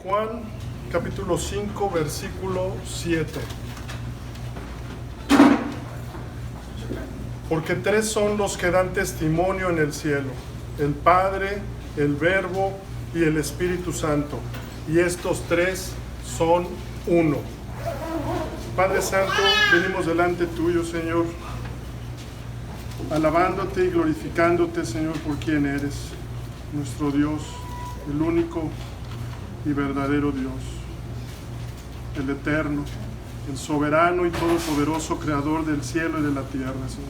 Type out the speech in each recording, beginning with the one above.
Juan, capítulo 5, versículo 7. Porque tres son los que dan testimonio en el cielo: el Padre, el Verbo y el Espíritu Santo. Y estos tres son uno. Padre Santo, venimos delante tuyo, Señor, alabándote y glorificándote, Señor, por quien eres, nuestro Dios, el único y verdadero Dios, el eterno, el soberano y todopoderoso creador del cielo y de la tierra, Señor.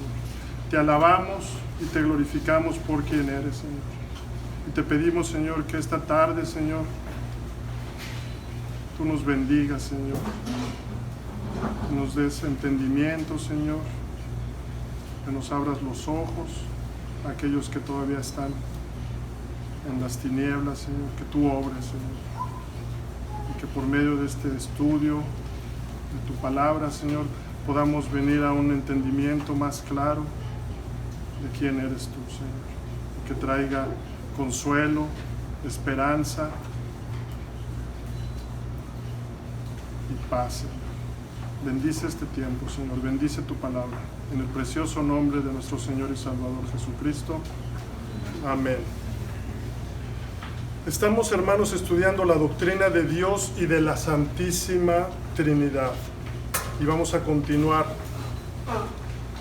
Te alabamos y te glorificamos por quien eres, Señor. Y te pedimos, Señor, que esta tarde, Señor, tú nos bendigas, Señor. Que nos des entendimiento, Señor. Que nos abras los ojos a aquellos que todavía están en las tinieblas, Señor. Que tú obres, Señor. Y que por medio de este estudio de tu palabra, Señor, podamos venir a un entendimiento más claro de quién eres tú, Señor. Y que traiga consuelo, esperanza y paz, Señor. Bendice este tiempo, Señor. Bendice tu palabra. En el precioso nombre de nuestro Señor y Salvador Jesucristo. Amén. Estamos, hermanos, estudiando la doctrina de Dios y de la Santísima Trinidad. Y vamos a continuar.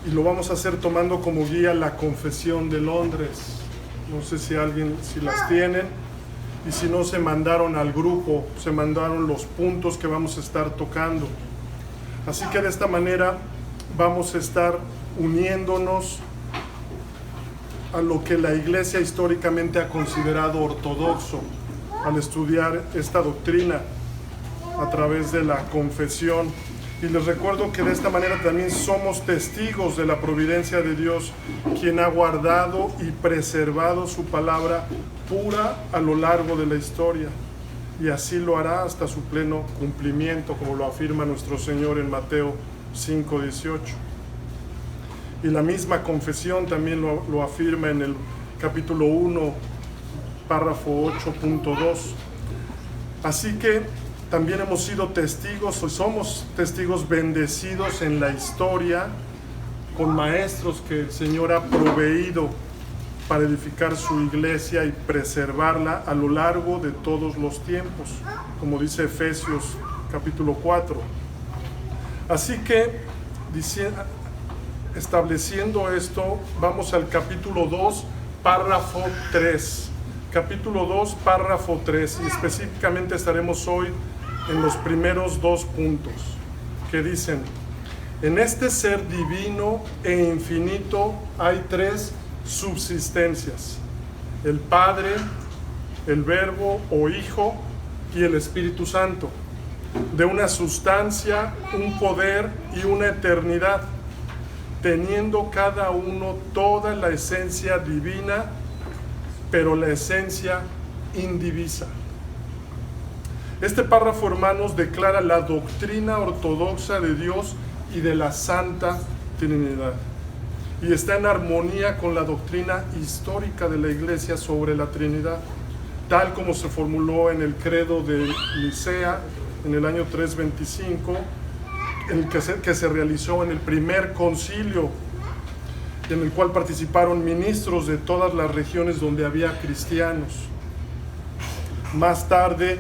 Y lo vamos a hacer tomando como guía la Confesión de Londres. No sé si las tienen. Y si no, se mandaron al grupo, se mandaron los puntos que vamos a estar tocando. Así que de esta manera vamos a estar uniéndonos a lo que la Iglesia históricamente ha considerado ortodoxo al estudiar esta doctrina a través de la confesión. Y les recuerdo que de esta manera también somos testigos de la providencia de Dios, quien ha guardado y preservado su palabra pura a lo largo de la historia. Y así lo hará hasta su pleno cumplimiento, como lo afirma nuestro Señor en Mateo 5:18. Y la misma confesión también lo afirma en el capítulo 1, párrafo 8.2. Así que también hemos sido testigos, o somos testigos bendecidos en la historia, con maestros que el Señor ha proveído para edificar su iglesia y preservarla a lo largo de todos los tiempos, como dice Efesios capítulo 4. Así que, estableciendo esto, vamos al capítulo 2, párrafo 3. Capítulo 2, párrafo 3, y específicamente estaremos hoy en los primeros dos puntos, que dicen: en este ser divino e infinito hay tres subsistencias: el Padre, el Verbo o Hijo y el Espíritu Santo, de una sustancia, un poder y una eternidad, teniendo cada uno toda la esencia divina, pero la esencia indivisa. Este párrafo, hermanos, declara la doctrina ortodoxa de Dios y de la Santa Trinidad, y está en armonía con la doctrina histórica de la Iglesia sobre la Trinidad, tal como se formuló en el credo de Nicea en el año 325, que se realizó en el primer concilio, en el cual participaron ministros de todas las regiones donde había cristianos. Más tarde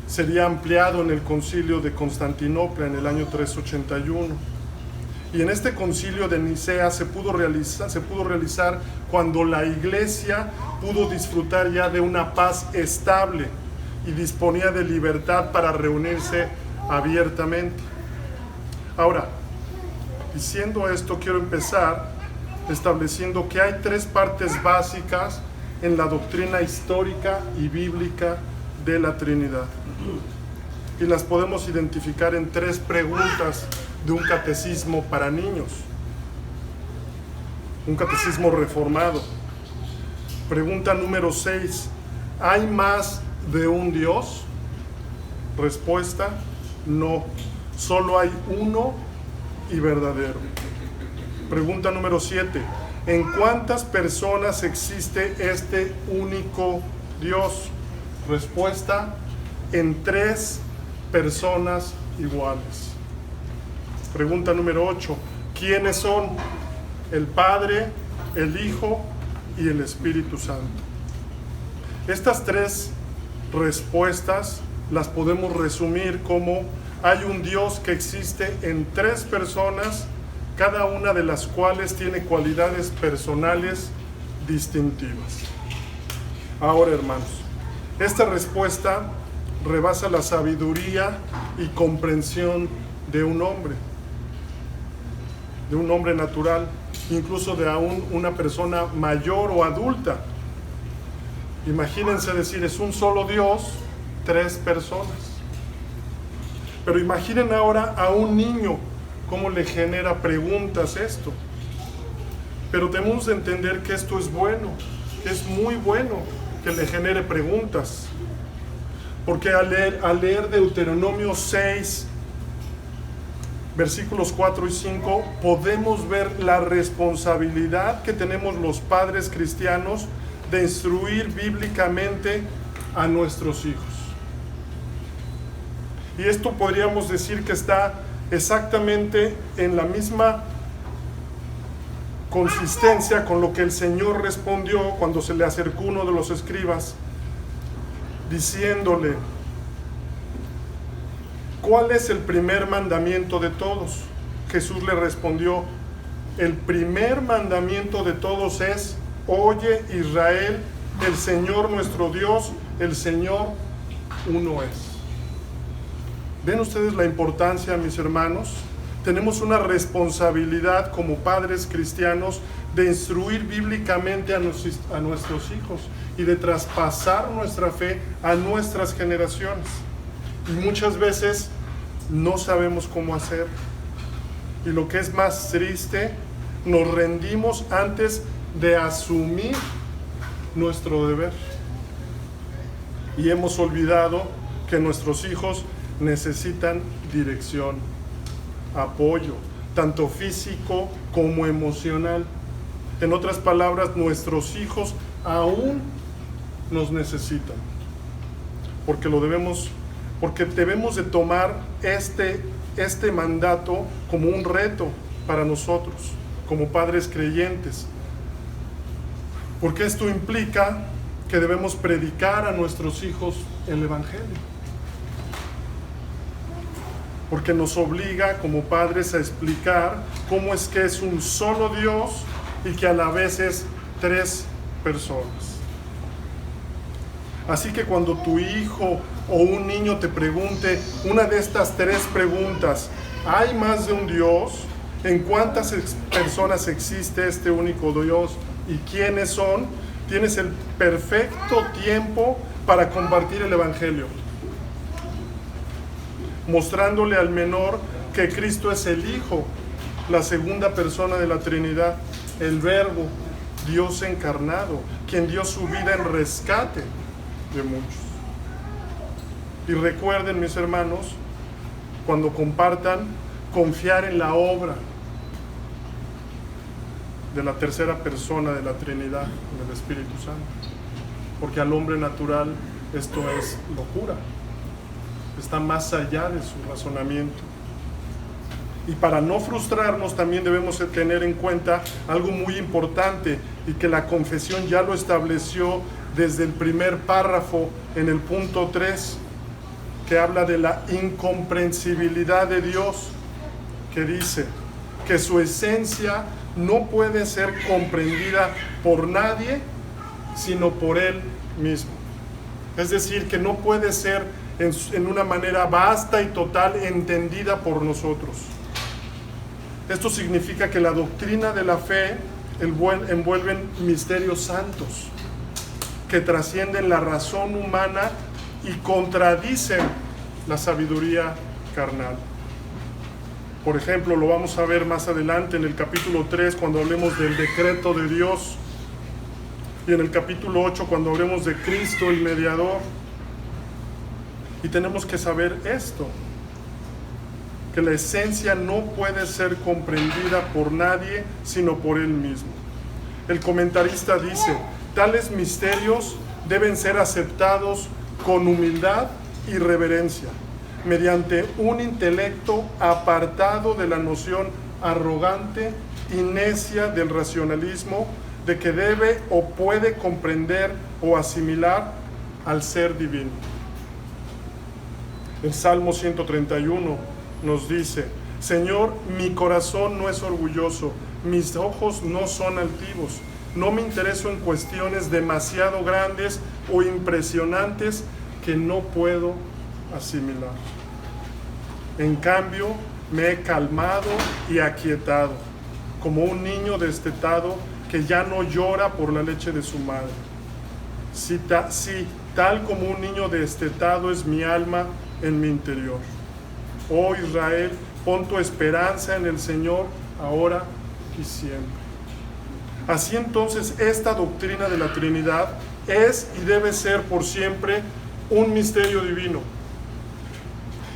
sería ampliado en el concilio de Constantinopla en el año 381. Y en este concilio de Nicea se pudo realizar cuando la Iglesia pudo disfrutar ya de una paz estable y disponía de libertad para reunirse abiertamente. Ahora, diciendo esto, quiero empezar estableciendo que hay tres partes básicas en la doctrina histórica y bíblica de la Trinidad. Y las podemos identificar en tres preguntas de un catecismo para niños, un catecismo reformado. Pregunta número 6: ¿hay más de un Dios? Respuesta: no, solo hay uno y verdadero. Pregunta número 7: ¿en cuántas personas existe este único Dios? Respuesta: en 3 personas iguales. Pregunta número 8. ¿Quiénes son? El Padre, el Hijo y el Espíritu Santo. Estas 3 respuestas las podemos resumir como: hay un Dios que existe en 3 personas, cada una de las cuales tiene cualidades personales distintivas. Ahora, hermanos, esta respuesta rebasa la sabiduría y comprensión de un hombre natural, incluso de aún una persona mayor o adulta. Imagínense decir, es un solo Dios, 3 personas. Pero imaginen ahora a un niño, cómo le genera preguntas esto. Pero tenemos que entender que esto es bueno, que es muy bueno que le genere preguntas. Porque al leer Deuteronomio 6, versículos 4 y 5, podemos ver la responsabilidad que tenemos los padres cristianos de instruir bíblicamente a nuestros hijos. Y esto podríamos decir que está exactamente en la misma consistencia con lo que el Señor respondió cuando se le acercó uno de los escribas, diciéndole: ¿cuál es el primer mandamiento de todos? Jesús le respondió: el primer mandamiento de todos es: oye, Israel, el Señor nuestro Dios, el Señor uno es. ¿Ven ustedes la importancia, mis hermanos? Tenemos una responsabilidad como padres cristianos de instruir bíblicamente a nuestros hijos y de traspasar nuestra fe a nuestras generaciones. Y muchas veces no sabemos cómo hacer. Y lo que es más triste, nos rendimos antes de asumir nuestro deber. Y hemos olvidado que nuestros hijos necesitan dirección, apoyo, tanto físico como emocional. En otras palabras, nuestros hijos aún nos necesitan. Porque debemos de tomar este mandato como un reto para nosotros, como padres creyentes. Porque esto implica que debemos predicar a nuestros hijos el Evangelio. Porque nos obliga como padres a explicar cómo es que es un solo Dios y que a la vez es 3 personas. Así que cuando tu hijo o un niño te pregunte una de estas 3 preguntas: ¿hay más de un Dios? ¿En cuántas personas existe este único Dios? ¿Y quiénes son? Tienes el perfecto tiempo para compartir el Evangelio, mostrándole al menor que Cristo es el Hijo, la segunda persona de la Trinidad, el Verbo, Dios encarnado, quien dio su vida en rescate de muchos. Y recuerden, mis hermanos, cuando compartan, confiar en la obra de la tercera persona de la Trinidad, del Espíritu Santo. Porque al hombre natural esto es locura. Está más allá de su razonamiento. Y para no frustrarnos también debemos tener en cuenta algo muy importante, y que la confesión ya lo estableció desde el primer párrafo en el punto 3, que habla de la incomprensibilidad de Dios, que dice que su esencia no puede ser comprendida por nadie sino por Él mismo. Es decir, que no puede ser en una manera vasta y total entendida por nosotros. Esto significa que la doctrina de la fe envuelven misterios santos que trascienden la razón humana y contradicen la sabiduría carnal. Por ejemplo, lo vamos a ver más adelante en el capítulo 3 cuando hablemos del decreto de Dios, y en el capítulo 8 cuando hablemos de Cristo el mediador. Y tenemos que saber esto, que la esencia no puede ser comprendida por nadie sino por Él mismo. El comentarista dice: tales misterios deben ser aceptados con humildad irreverencia, mediante un intelecto apartado de la noción arrogante y necia del racionalismo de que debe o puede comprender o asimilar al ser divino. El Salmo 131 nos dice: Señor, mi corazón no es orgulloso, mis ojos no son altivos, no me intereso en cuestiones demasiado grandes o impresionantes que no puedo asimilar. En cambio, me he calmado y aquietado, como un niño destetado que ya no llora por la leche de su madre. Sí, tal como un niño destetado es mi alma en mi interior. Oh Israel, pon tu esperanza en el Señor ahora y siempre. Así entonces, esta doctrina de la Trinidad es y debe ser por siempre un misterio divino.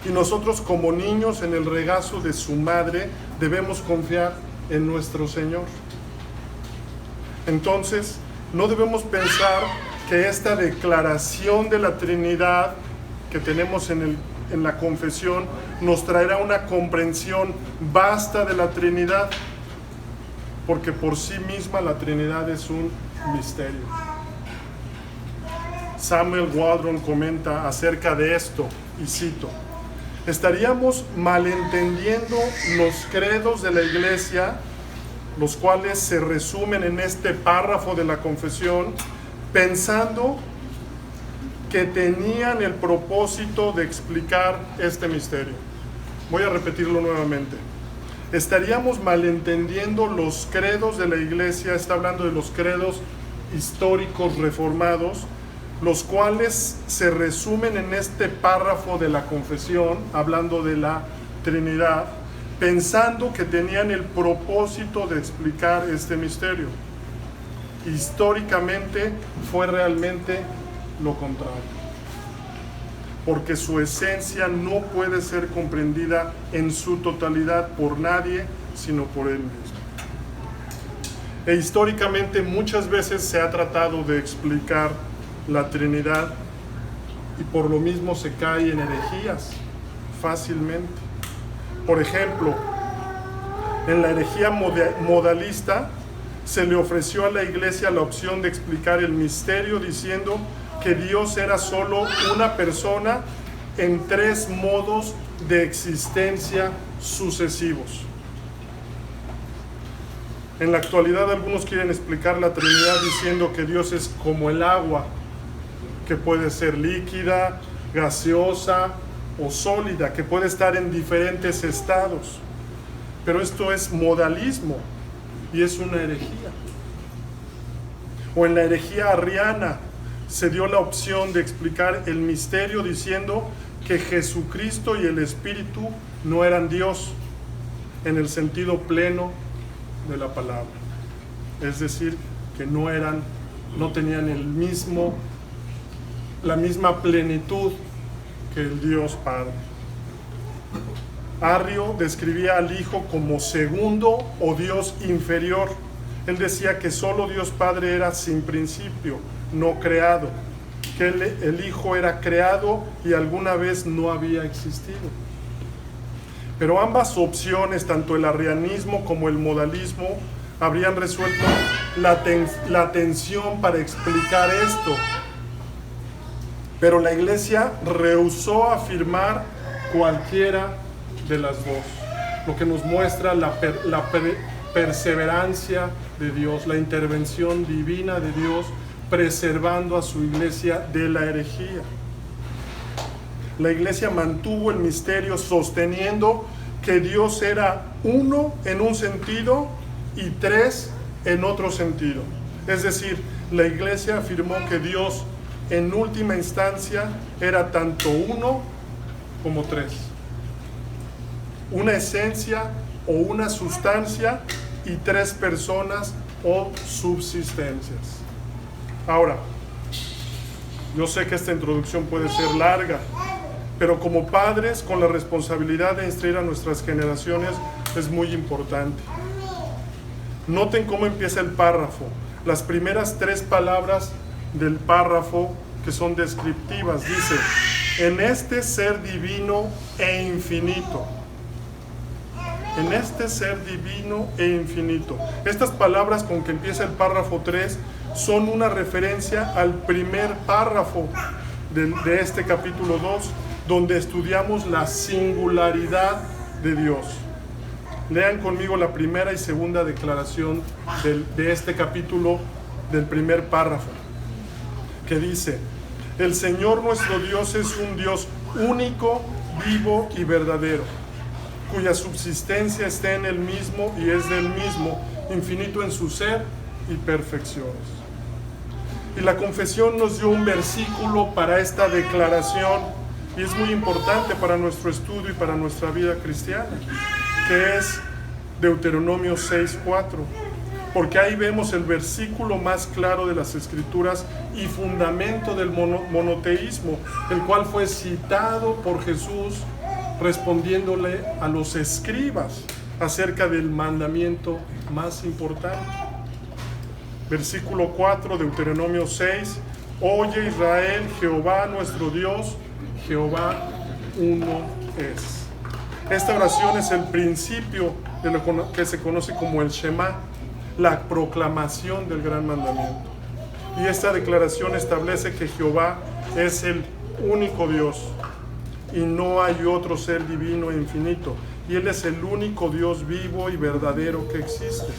Y nosotros, como niños en el regazo de su madre, debemos confiar en nuestro Señor. Entonces, no debemos pensar que esta declaración de la Trinidad que tenemos en la confesión nos traerá una comprensión vasta de la Trinidad, porque por sí misma la Trinidad es un misterio. Samuel Waldron comenta acerca de esto, y cito: estaríamos malentendiendo los credos de la Iglesia, los cuales se resumen en este párrafo de la confesión, pensando que tenían el propósito de explicar este misterio. Voy a repetirlo nuevamente. Estaríamos malentendiendo los credos de la Iglesia, está hablando de los credos históricos reformados, los cuales se resumen en este párrafo de la confesión, hablando de la Trinidad, pensando que tenían el propósito de explicar este misterio. Históricamente fue realmente lo contrario, porque su esencia no puede ser comprendida en su totalidad por nadie, sino por Él mismo. E históricamente muchas veces se ha tratado de explicar la Trinidad y por lo mismo se cae en herejías fácilmente. Por ejemplo, en la herejía modalista se le ofreció a la Iglesia la opción de explicar el misterio diciendo que Dios era solo una persona en tres modos de existencia sucesivos. En la actualidad algunos quieren explicar la Trinidad diciendo que Dios es como el agua, que puede ser líquida, gaseosa o sólida, que puede estar en diferentes estados. Pero esto es modalismo y es una herejía. O en la herejía arriana se dio la opción de explicar el misterio diciendo que Jesucristo y el Espíritu no eran Dios en el sentido pleno de la palabra. Es decir, que no tenían la misma plenitud que el Dios Padre. Arrio describía al Hijo como segundo o Dios inferior. Él decía que solo Dios Padre era sin principio, no creado, que el Hijo era creado y alguna vez no había existido. Pero ambas opciones, tanto el arrianismo como el modalismo, habrían resuelto la tensión para explicar esto. Pero la Iglesia rehusó afirmar cualquiera de las dos, lo que nos muestra la perseverancia de Dios, la intervención divina de Dios, preservando a su Iglesia de la herejía. La Iglesia mantuvo el misterio sosteniendo que Dios era uno en un sentido y tres en otro sentido. Es decir, la Iglesia afirmó que Dios en última instancia era tanto uno como tres. Una esencia o una sustancia y tres personas o subsistencias. Ahora, yo sé que esta introducción puede ser larga, pero como padres con la responsabilidad de instruir a nuestras generaciones es muy importante. Noten cómo empieza el párrafo. Las primeras tres palabras del párrafo que son descriptivas, dice: en este ser divino e infinito. En este ser divino e infinito. Estas palabras con que empieza el párrafo 3 son una referencia al primer párrafo de este capítulo 2, donde estudiamos la singularidad de Dios. Lean conmigo la primera y segunda declaración de este capítulo, del primer párrafo, que dice: el Señor nuestro Dios es un Dios único, vivo y verdadero, cuya subsistencia está en Él mismo y es del mismo, infinito en su ser y perfecciones. Y la confesión nos dio un versículo para esta declaración, y es muy importante para nuestro estudio y para nuestra vida cristiana, que es Deuteronomio 6:4, porque ahí vemos el versículo más claro de las Escrituras y fundamento del monoteísmo, el cual fue citado por Jesús respondiéndole a los escribas acerca del mandamiento más importante. Versículo 4, Deuteronomio 6: oye Israel, Jehová nuestro Dios, Jehová uno es. Esta oración es el principio de lo que se conoce como el Shema, la proclamación del gran mandamiento. Y esta declaración establece que Jehová es el único Dios y no hay otro ser divino e infinito, y Él es el único Dios vivo y verdadero que existe.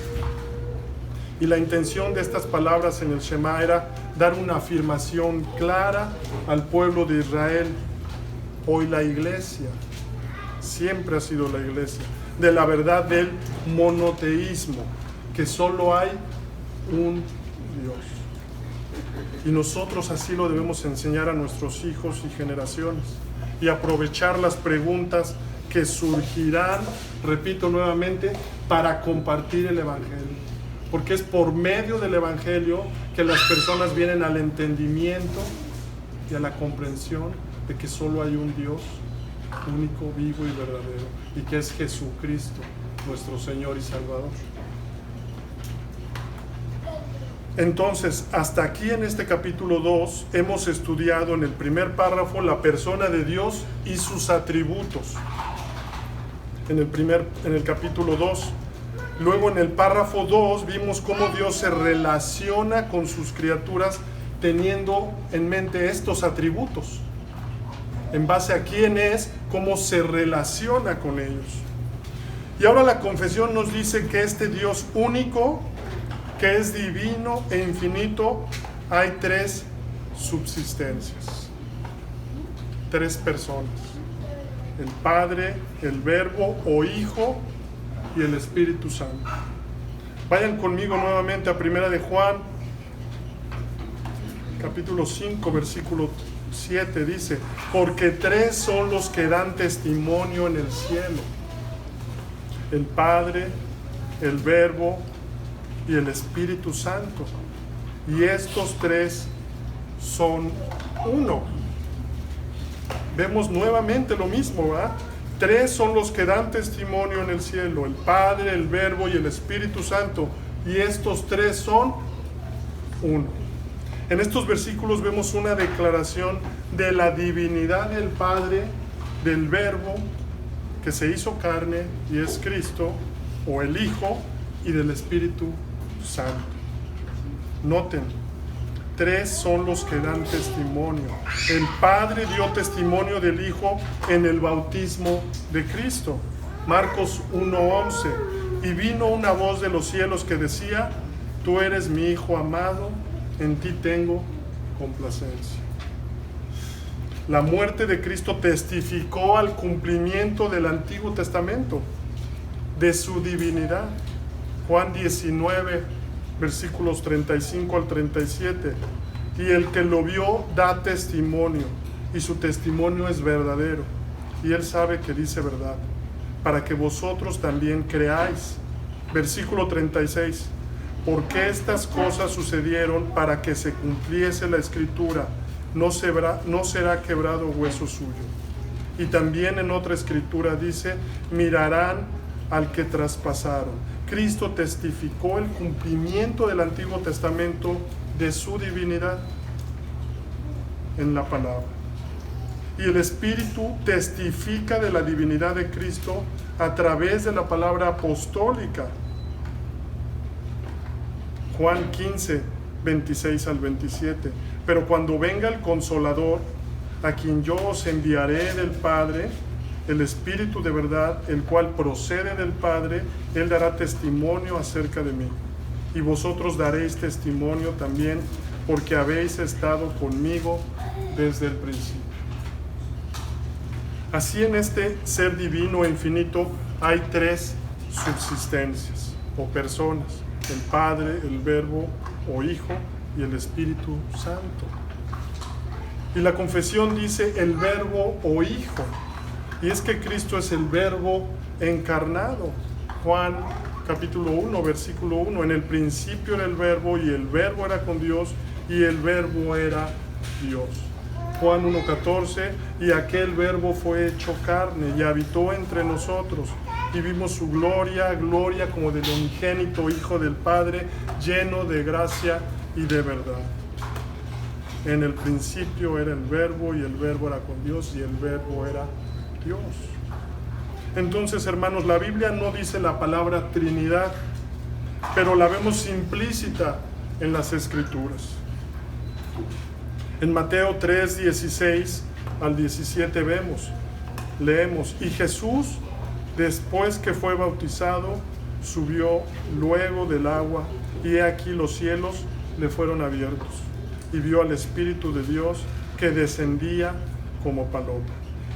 Y la intención de estas palabras en el Shema era dar una afirmación clara al pueblo de Israel, hoy la iglesia, siempre ha sido la iglesia, de la verdad del monoteísmo, que solo hay un Dios. Y nosotros así lo debemos enseñar a nuestros hijos y generaciones, y aprovechar las preguntas que surgirán, repito nuevamente, para compartir el Evangelio. Porque es por medio del Evangelio que las personas vienen al entendimiento y a la comprensión de que solo hay un Dios único, vivo y verdadero, y que es Jesucristo, nuestro Señor y Salvador. Entonces, hasta aquí en este capítulo 2 hemos estudiado en el primer párrafo la persona de Dios y sus atributos. En el capítulo 2. Luego en el párrafo 2 vimos cómo Dios se relaciona con sus criaturas teniendo en mente estos atributos. En base a quién es, cómo se relaciona con ellos. Y ahora la confesión nos dice que este Dios único, que es divino e infinito, hay tres subsistencias, tres personas: el Padre, el Verbo o Hijo y el Espíritu Santo. Vayan conmigo nuevamente a Primera de Juan, capítulo 5, versículo 7, dice: porque tres son los que dan testimonio en el cielo: el Padre, el Verbo y el Espíritu Santo, y estos tres son uno. Vemos nuevamente lo mismo, ¿verdad? Tres son los que dan testimonio en el cielo: el Padre, el Verbo y el Espíritu Santo, y estos tres son uno. En estos versículos vemos una declaración de la divinidad del Padre, del Verbo que se hizo carne y es Cristo, o el Hijo, y del Espíritu Santo. Noten, tres son los que dan testimonio. El Padre dio testimonio del Hijo en el bautismo de Cristo, Marcos 1:11, y vino una voz de los cielos que decía: tú eres mi Hijo amado, en ti tengo complacencia. La muerte de Cristo testificó al cumplimiento del Antiguo Testamento, de su divinidad. Juan 19, versículos 35 al 37. Y el que lo vio da testimonio, y su testimonio es verdadero, y él sabe que dice verdad, para que vosotros también creáis. Versículo 36. Porque estas cosas sucedieron para que se cumpliese la Escritura: no será quebrado hueso suyo. Y también en otra escritura dice: mirarán al que traspasaron. Cristo testificó el cumplimiento del Antiguo Testamento de su divinidad en la palabra. Y el Espíritu testifica de la divinidad de Cristo a través de la palabra apostólica. Juan 15, 26 al 27. Pero cuando venga el Consolador, a quien yo os enviaré del Padre, el Espíritu de verdad, el cual procede del Padre, Él dará testimonio acerca de mí. Y vosotros daréis testimonio también, porque habéis estado conmigo desde el principio. Así en este ser divino e infinito hay tres subsistencias o personas: el Padre, el Verbo o Hijo y el Espíritu Santo. Y la confesión dice el Verbo o Hijo, y es que Cristo es el Verbo encarnado. Juan capítulo 1, versículo 1: en el principio era el Verbo, y el Verbo era con Dios, y el Verbo era Dios. Juan 1:14: y aquel Verbo fue hecho carne y habitó entre nosotros, y vimos su gloria, gloria como del unigénito Hijo del Padre, lleno de gracia y de verdad. En el principio era el Verbo, y el Verbo era con Dios, y el Verbo era Dios. Entonces, hermanos, la Biblia no dice la palabra Trinidad, pero la vemos implícita en las Escrituras. En Mateo 3, 16 al 17 leemos: y Jesús, después que fue bautizado, subió luego del agua, y he aquí los cielos le fueron abiertos, y vio al Espíritu de Dios que descendía como paloma,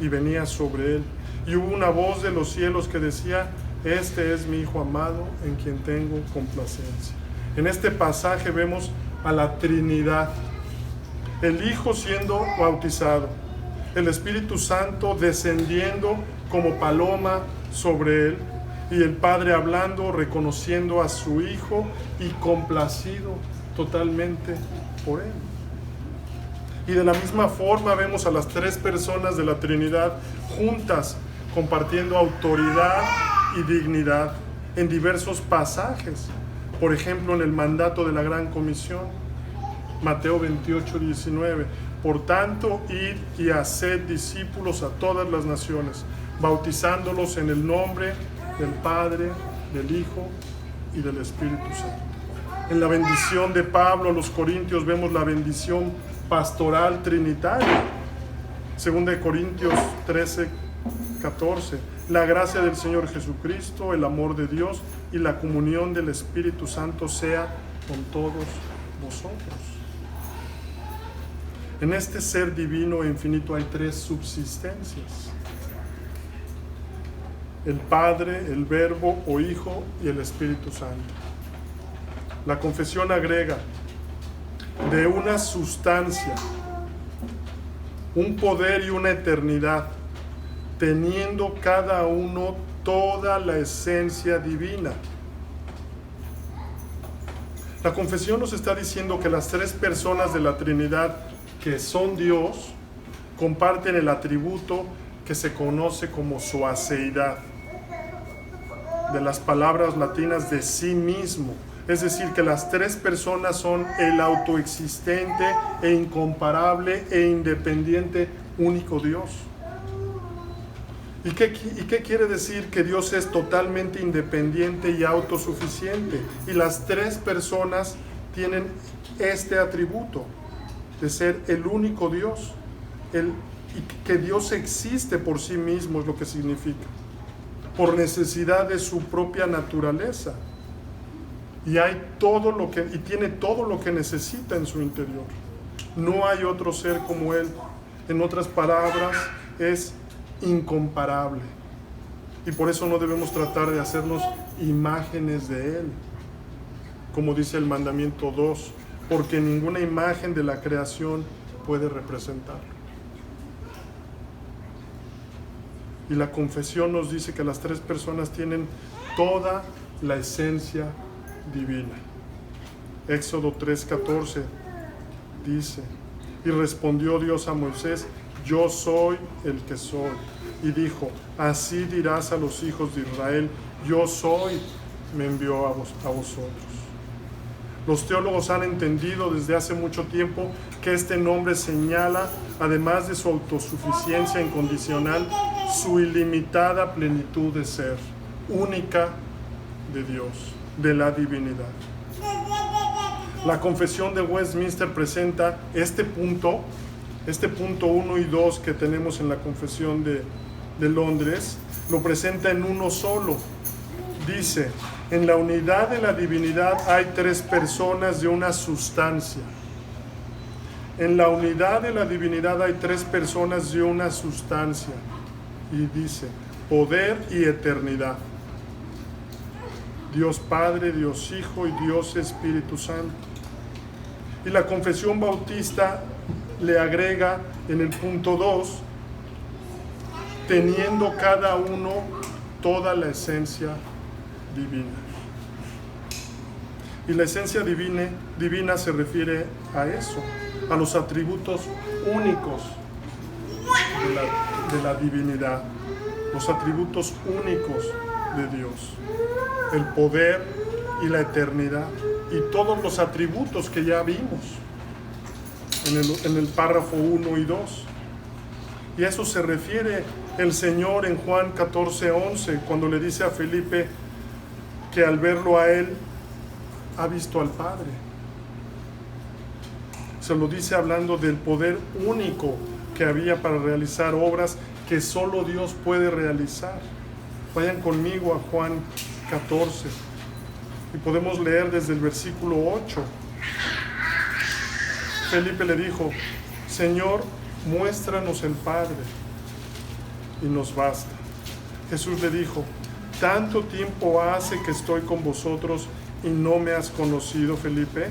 y venía sobre él. Y hubo una voz de los cielos que decía: este es mi Hijo amado, en quien tengo complacencia. En este pasaje vemos a la Trinidad: el Hijo siendo bautizado, el Espíritu Santo descendiendo como paloma sobre él, y el Padre hablando, reconociendo a su Hijo y complacido totalmente por él. Y de la misma forma vemos a las tres personas de la Trinidad juntas, compartiendo autoridad y dignidad en diversos pasajes. Por ejemplo, en el mandato de la Gran Comisión, Mateo 28, 19: por tanto, id y haced discípulos a todas las naciones, bautizándolos en el nombre del Padre, del Hijo y del Espíritu Santo. En la bendición de Pablo a los Corintios vemos la bendición pastoral trinitaria. 2 Corintios 13, 14: la gracia del Señor Jesucristo, el amor de Dios y la comunión del Espíritu Santo sea con todos vosotros. En este ser divino e infinito hay tres subsistencias: el Padre, el Verbo o Hijo y el Espíritu Santo. La confesión agrega: de una sustancia, un poder y una eternidad, teniendo cada uno toda la esencia divina. La confesión nos está diciendo que las tres personas de la Trinidad, que son Dios, comparten el atributo que se conoce como su aseidad, de las palabras latinas de sí mismo. Es decir, que las tres personas son el autoexistente e incomparable e independiente único Dios. ¿Y qué quiere decir? Que Dios es totalmente independiente y autosuficiente. Y las tres personas tienen este atributo de ser el único Dios. Y que Dios existe por sí mismo es lo que significa, por necesidad de su propia naturaleza. Y tiene todo lo que necesita en su interior. No hay otro ser como Él. En otras palabras, es incomparable. Y por eso no debemos tratar de hacernos imágenes de Él, como dice el mandamiento 2, porque ninguna imagen de la creación puede representarlo. Y la confesión nos dice que las tres personas tienen toda la esencia divina. Éxodo 3:14 dice: y respondió Dios a Moisés: yo soy el que soy. Y dijo: así dirás a los hijos de Israel: yo soy, me envió a vosotros. Los teólogos han entendido desde hace mucho tiempo que este nombre señala además de su autosuficiencia incondicional, su ilimitada plenitud de ser, única de Dios, de la divinidad. La Confesión de Westminster presenta este punto 1 y 2 que tenemos en la Confesión de Londres, lo presenta en uno solo. Dice: en la unidad de la divinidad hay tres personas de una sustancia. En la unidad de la divinidad hay tres personas de una sustancia. Y dice: poder y eternidad. Dios Padre, Dios Hijo y Dios Espíritu Santo. Y la Confesión Bautista le agrega en el punto 2, teniendo cada uno toda la esencia divina. Y la esencia divina se refiere a eso, a los atributos únicos de la divinidad, los atributos únicos de Dios, el poder y la eternidad, y todos los atributos que ya vimos en el párrafo 1 y 2. Y a eso se refiere el Señor en Juan 14:11, cuando le dice a Felipe que al verlo a él ha visto al Padre. Se lo dice hablando del poder único que había para realizar obras que solo Dios puede realizar. Vayan conmigo a Juan 14 y podemos leer desde el versículo 8. Felipe le dijo: Señor, muéstranos el Padre y nos basta. Jesús le dijo: ¿tanto tiempo hace que estoy con vosotros y no me has conocido, Felipe?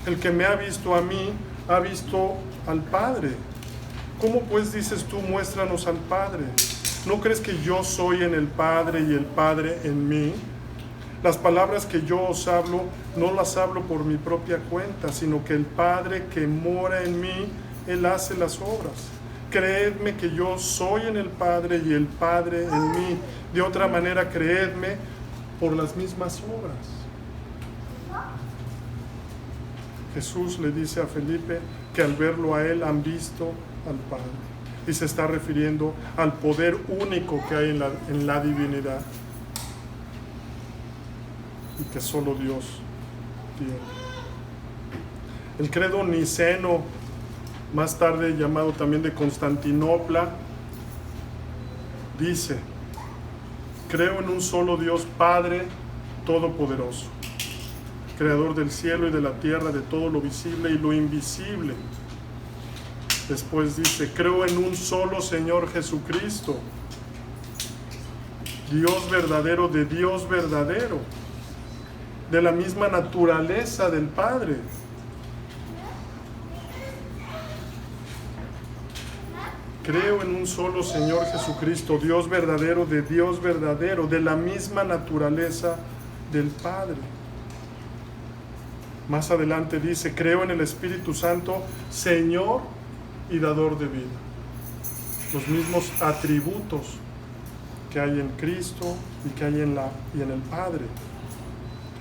El que me ha visto a mí, ha visto al Padre. ¿Cómo pues dices tú, muéstranos al Padre? ¿No crees que yo soy en el Padre y el Padre en mí? Las palabras que yo os hablo, no las hablo por mi propia cuenta, sino que el Padre que mora en mí, Él hace las obras. Creedme que yo soy en el Padre y el Padre en mí. De otra manera, creedme por las mismas obras. Jesús le dice a Felipe que al verlo a él han visto al Padre. Y se está refiriendo al poder único que hay en la divinidad y que solo Dios tiene. El credo niceno, más tarde llamado también de Constantinopla, dice: creo en un solo Dios Padre Todopoderoso, Creador del cielo y de la tierra, de todo lo visible y lo invisible. Después dice: creo en un solo Señor Jesucristo, Dios verdadero de Dios verdadero, de la misma naturaleza del Padre. Creo en un solo Señor Jesucristo, Dios verdadero de Dios verdadero, de la misma naturaleza del Padre. Más adelante dice: creo en el Espíritu Santo, Señor y dador de vida. Los mismos atributos que hay en Cristo y que hay en el Padre,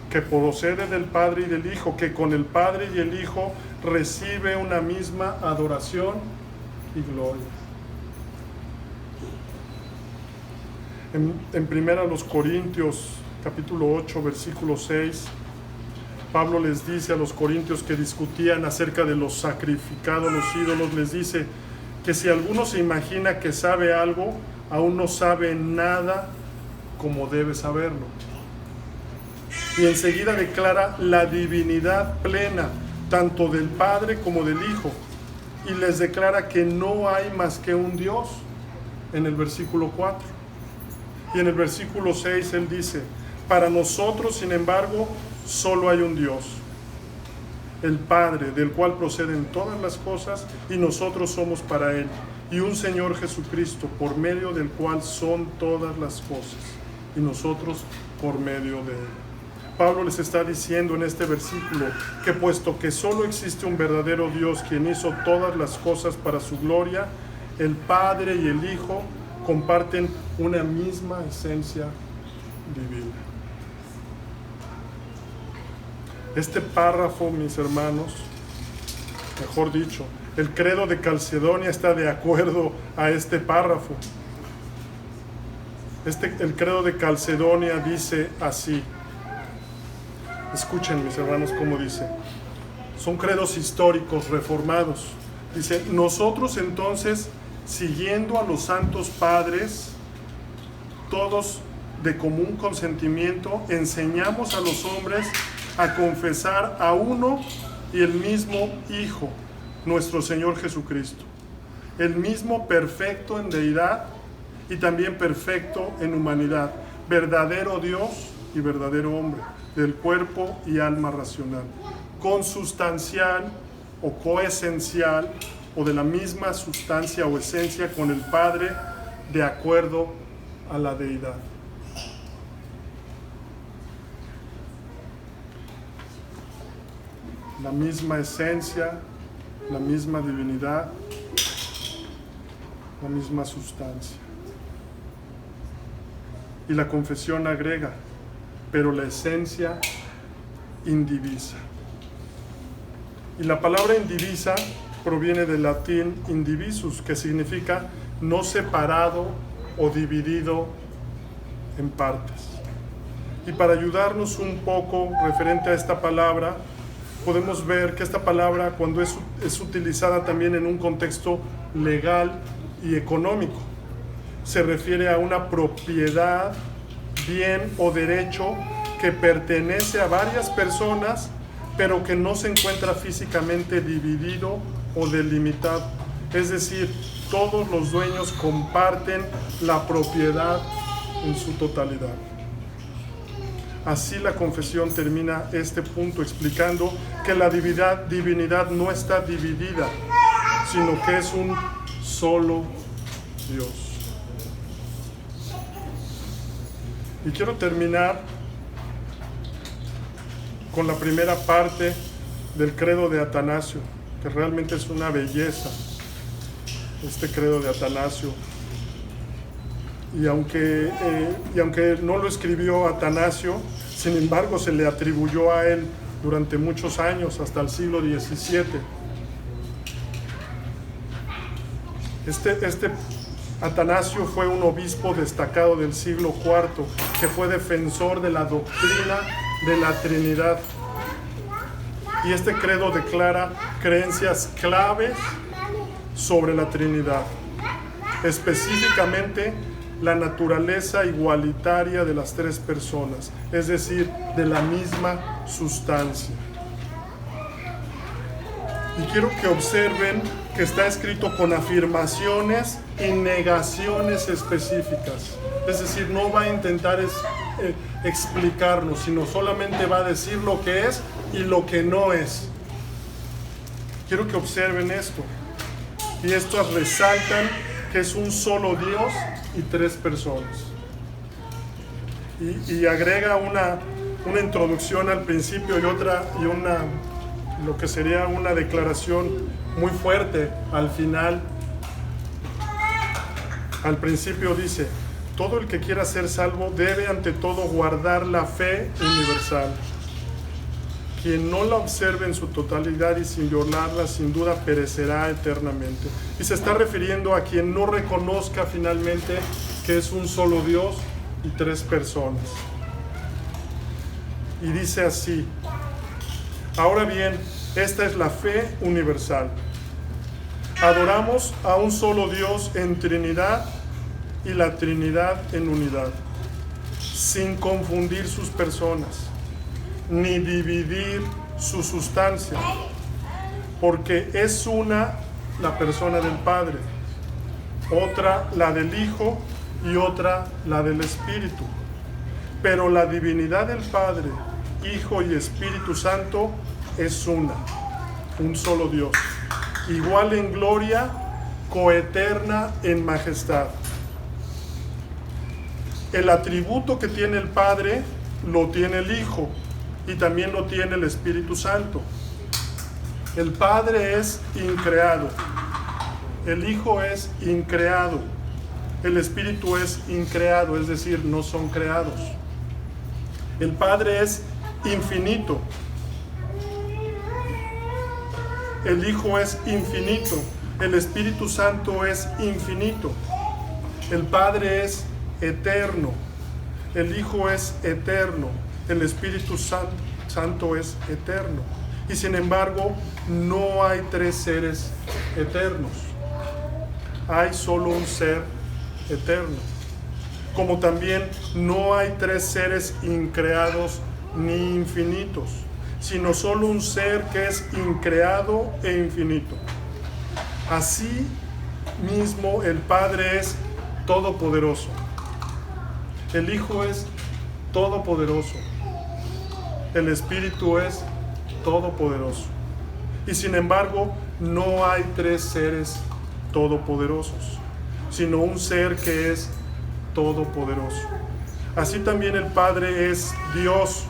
que procede del Padre y del Hijo, que con el Padre y el Hijo recibe una misma adoración y gloria. En primera los Corintios, capítulo 8, versículo 6, Pablo les dice a los corintios que discutían acerca de los sacrificados, los ídolos, les dice que si alguno se imagina que sabe algo, aún no sabe nada como debe saberlo. Y enseguida declara la divinidad plena, tanto del Padre como del Hijo, y les declara que no hay más que un Dios, en el versículo 4. Y en el versículo 6 él dice: para nosotros, sin embargo, solo hay un Dios, el Padre, del cual proceden todas las cosas, y nosotros somos para Él, y un Señor Jesucristo, por medio del cual son todas las cosas, y nosotros por medio de Él. Pablo les está diciendo en este versículo que puesto que solo existe un verdadero Dios quien hizo todas las cosas para su gloria, el Padre y el Hijo comparten una misma esencia divina. Este párrafo, mis hermanos, mejor dicho, El credo de Calcedonia está de acuerdo a este párrafo. El credo de Calcedonia dice así. Escuchen, mis hermanos, cómo dice. Son credos históricos reformados. Dice: nosotros entonces, siguiendo a los santos padres, todos de común consentimiento, enseñamos a los hombres a confesar a uno y el mismo Hijo, nuestro Señor Jesucristo, el mismo perfecto en deidad y también perfecto en humanidad, verdadero Dios y verdadero hombre, del cuerpo y alma racional, consustancial o coesencial, o de la misma sustancia o esencia con el Padre, de acuerdo a la deidad. La misma esencia, la misma divinidad, la misma sustancia. Y la confesión agrega: pero la esencia indivisa. Y la palabra indivisa proviene del latín indivisus, que significa no separado o dividido en partes. Y para ayudarnos un poco referente a esta palabra, podemos ver que esta palabra, cuando es utilizada también en un contexto legal y económico, se refiere a una propiedad, bien o derecho que pertenece a varias personas, pero que no se encuentra físicamente dividido o delimitado. Es decir, todos los dueños comparten la propiedad en su totalidad. Así la confesión termina este punto explicando que la divinidad no está dividida, sino que es un solo Dios. Y quiero terminar con la primera parte del credo de Atanasio, que realmente es una belleza, este credo de Atanasio. Y aunque no lo escribió Atanasio, sin embargo se le atribuyó a él durante muchos años, hasta el siglo XVII. Este Atanasio fue un obispo destacado del siglo IV, que fue defensor de la doctrina de la Trinidad. Y este credo declara creencias claves sobre la Trinidad, específicamente la naturaleza igualitaria de las tres personas, es decir, de la misma sustancia. Y quiero que observen que está escrito con afirmaciones y negaciones específicas. Es decir, no va a intentar explicarnos, sino solamente va a decir lo que es y lo que no es. Quiero que observen esto. Y estas resaltan que es un solo Dios y tres personas. Y agrega una introducción al principio y lo que sería una declaración muy fuerte al final. Al principio dice: todo el que quiera ser salvo debe ante todo guardar la fe universal. Quien no la observe en su totalidad y sin violarla, sin duda perecerá eternamente. Y se está refiriendo a quien no reconozca finalmente que es un solo Dios y tres personas. Y dice así: ahora bien, esta es la fe universal. Adoramos a un solo Dios en Trinidad y la Trinidad en unidad, sin confundir sus personas, ni dividir su sustancia, porque es una la persona del Padre, otra la del Hijo y otra la del Espíritu. Pero la divinidad del Padre, Hijo y Espíritu Santo es una, un solo Dios, igual en gloria, coeterna en majestad. El atributo que tiene el Padre lo tiene el Hijo y también lo tiene el Espíritu Santo. El Padre es increado, el Hijo es increado, el Espíritu es increado, es decir, no son creados. El Padre es infinito el Hijo es infinito, el Espíritu Santo es infinito, el Padre es eterno, el Hijo es eterno, el Espíritu Santo es eterno. Y sin embargo, no hay tres seres eternos. Hay solo un ser eterno. Como también no hay tres seres increados ni infinitos, sino solo un ser que es increado e infinito. Así mismo el Padre es todopoderoso. El Hijo es todopoderoso. El Espíritu es todopoderoso. Y sin embargo, no hay tres seres todopoderosos, sino un ser que es todopoderoso. Así también el Padre es Dios,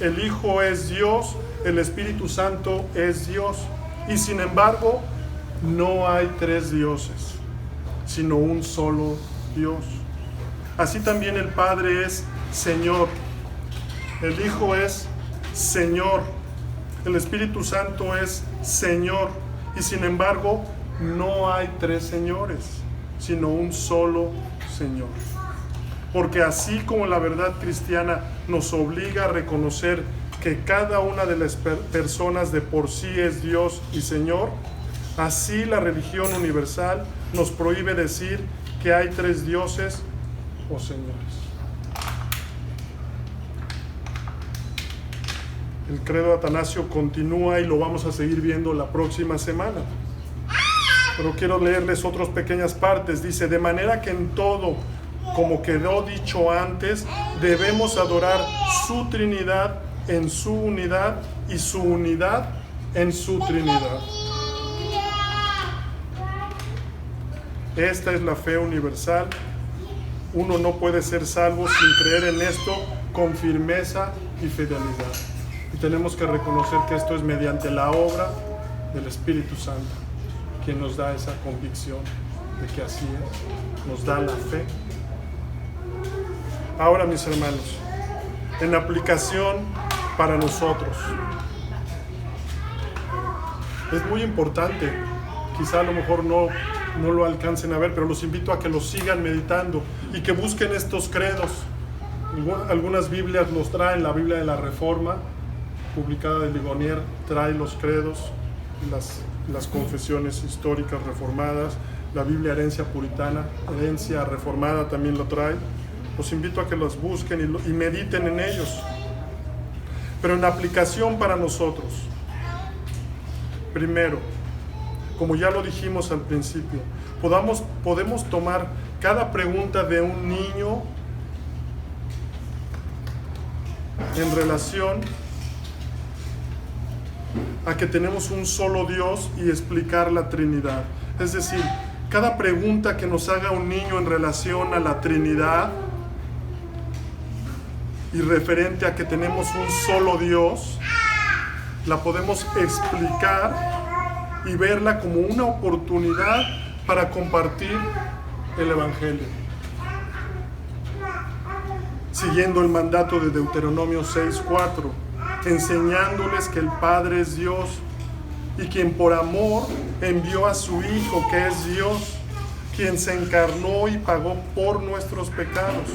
el Hijo es Dios, el Espíritu Santo es Dios. Y sin embargo, no hay tres dioses, sino un solo Dios. Así también el Padre es Señor, el Hijo es Señor, el Espíritu Santo es Señor. Y sin embargo, no hay tres señores, sino un solo Señor. Porque así como la verdad cristiana nos obliga a reconocer que cada una de las personas de por sí es Dios y Señor, así la religión universal nos prohíbe decir que hay tres dioses o señores. El credo de Atanasio continúa y lo vamos a seguir viendo la próxima semana. Pero quiero leerles otras pequeñas partes. Dice: de manera que en todo, como quedó dicho antes, debemos adorar su Trinidad en su unidad y su unidad en su Trinidad. Esta es la fe universal. Uno no puede ser salvo sin creer en esto con firmeza y fidelidad. Y tenemos que reconocer que esto es mediante la obra del Espíritu Santo, quien nos da esa convicción de que así es, nos da la fe. Ahora, mis hermanos, en aplicación para nosotros, es muy importante, quizá a lo mejor no lo alcancen a ver, pero los invito a que los sigan meditando y que busquen estos credos. Algunas Biblias los traen, la Biblia de la Reforma, publicada de Ligonier, trae los credos, las confesiones históricas reformadas, la Biblia Herencia Puritana, Herencia Reformada también lo trae. Los invito a que los busquen y mediten en ellos. Pero en aplicación para nosotros, primero, como ya lo dijimos al principio, podemos tomar cada pregunta de un niño en relación a que tenemos un solo Dios y explicar la Trinidad. Es decir, cada pregunta que nos haga un niño en relación a la Trinidad y referente a que tenemos un solo Dios, la podemos explicar y verla como una oportunidad para compartir el Evangelio, siguiendo el mandato de Deuteronomio 6:4, enseñándoles que el Padre es Dios y quien por amor envió a su Hijo, que es Dios, quien se encarnó y pagó por nuestros pecados,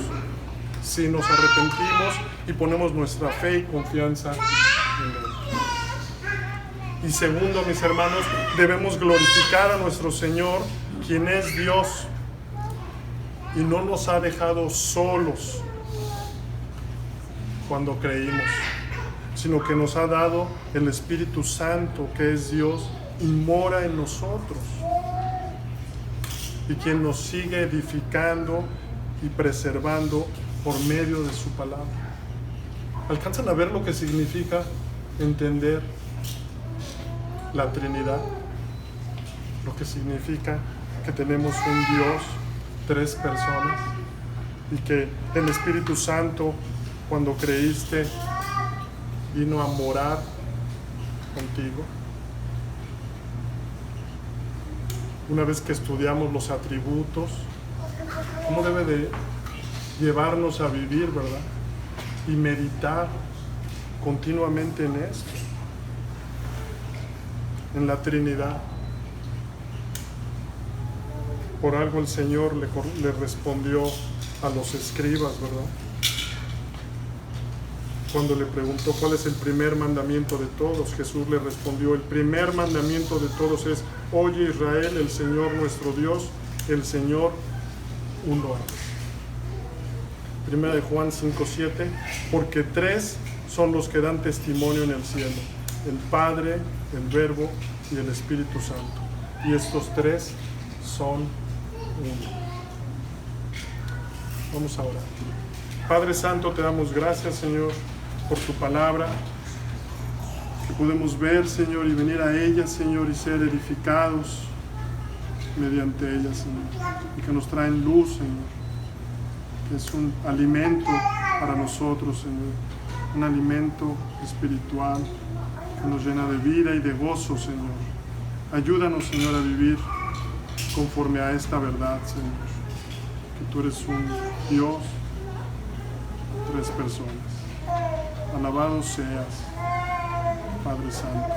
si nos arrepentimos y ponemos nuestra fe y confianza en Él. Y segundo, mis hermanos, debemos glorificar a nuestro Señor, quien es Dios y no nos ha dejado solos cuando creímos, sino que nos ha dado el Espíritu Santo, que es Dios y mora en nosotros, y quien nos sigue edificando y preservando por medio de su palabra. ¿Alcanzan a ver lo que significa entender la Trinidad? Lo que significa que tenemos un Dios, tres personas, y que el Espíritu Santo, cuando creíste, vino a morar contigo. Una vez que estudiamos los atributos, cómo debe de llevarnos a vivir, ¿verdad? Y meditar continuamente en esto. en la Trinidad. Por algo el Señor le respondió a los escribas, ¿verdad? Cuando le preguntó cuál es el primer mandamiento de todos, Jesús le respondió: el primer mandamiento de todos es: oye Israel, el Señor nuestro Dios, el Señor uno es. Primera de Juan 5:7, porque tres son los que dan testimonio en el cielo: el Padre, el Verbo y el Espíritu Santo. Y estos tres son uno. Vamos a orar. Padre Santo, te damos gracias, Señor, por tu palabra, que podemos ver, Señor, y venir a ella, Señor, y ser edificados mediante ella, Señor, y que nos traen luz, Señor, que es un alimento para nosotros, Señor, un alimento espiritual que nos llena de vida y de gozo, Señor. Ayúdanos, Señor, a vivir conforme a esta verdad, Señor, que tú eres un Dios, tres personas. Alabado seas, Padre Santo.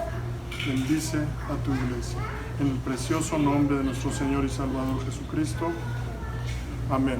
Bendice a tu iglesia. En el precioso nombre de nuestro Señor y Salvador Jesucristo. Amén.